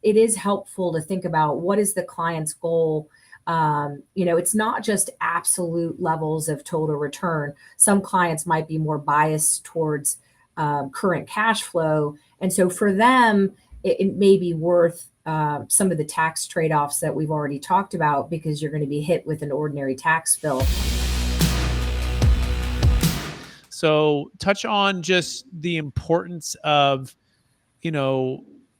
it is helpful to think about what is the client's goal. It's not just absolute levels of total return. Some clients might be more biased towards current cash flow. And so for them, it may be worth some of the tax trade-offs that we've already talked about, because you're going to be hit with an ordinary tax bill. So touch on just the importance of,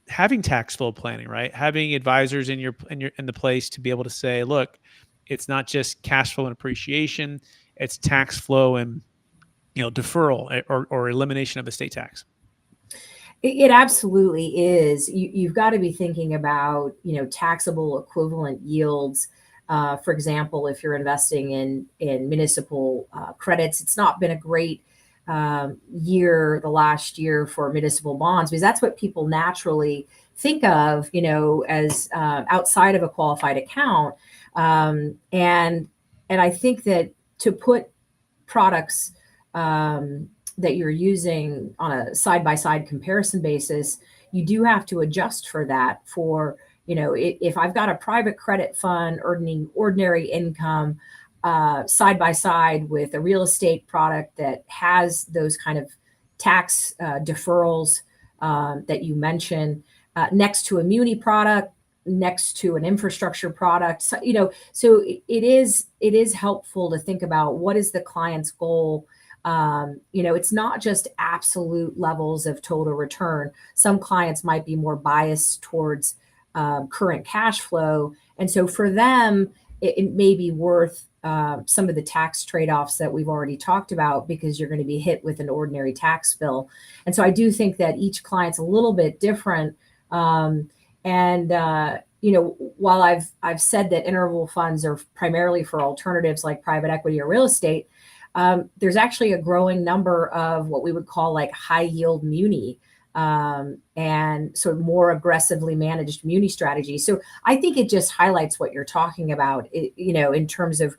having tax flow planning, right? Having advisors in the place to be able to say, look, it's not just cash flow and appreciation, it's tax flow and, deferral or elimination of estate tax. It absolutely is. You've got to be thinking about, taxable equivalent yields. For example, if you're investing in municipal credits, it's not been a great year, the last year, for municipal bonds, because that's what people naturally think of, as outside of a qualified account. And I think that to put products that you're using on a side-by-side comparison basis, you do have to adjust for that. For, if I've got a private credit fund earning ordinary income side by side with a real estate product that has those kind of tax deferrals that you mentioned, next to a muni product, next to an infrastructure product, so it is helpful to think about what is the client's goal. It's not just absolute levels of total return. Some clients might be more biased towards current cash flow. And so for them, it may be worth some of the tax trade-offs that we've already talked about, because you're going to be hit with an ordinary tax bill. And so I do think that each client's a little bit different. While I've said that interval funds are primarily for alternatives like private equity or real estate, there's actually a growing number of what we would call like high yield muni, and sort of more aggressively managed muni strategies. So I think it just highlights what you're talking about, in terms of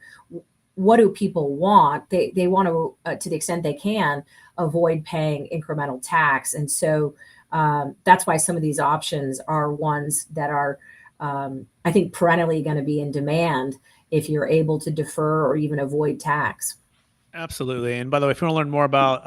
what do people want? They want to the extent they can, avoid paying incremental tax. And so that's why some of these options are ones that are, I think, perennially going to be in demand if you're able to defer or even avoid tax. Absolutely. And by the way, if you want to learn more about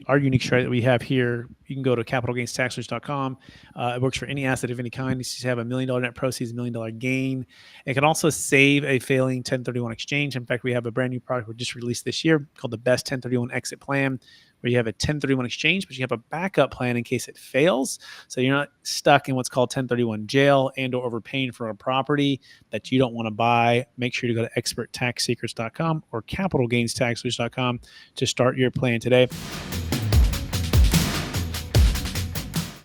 our unique strategy that we have here, you can go to capitalgainstaxsolutions.com. It works for any asset of any kind. You just have $1 million net proceeds, $1 million gain. It can also save a failing 1031 exchange. In fact, we have a brand new product we just released this year called the Best 1031 Exit Plan, where you have a 1031 exchange, but you have a backup plan in case it fails. So you're not stuck in what's called 1031 jail and or overpaying for a property that you don't want to buy. Make sure to go to experttaxsecrets.com or capitalgainstaxsolutions.com to start your plan today.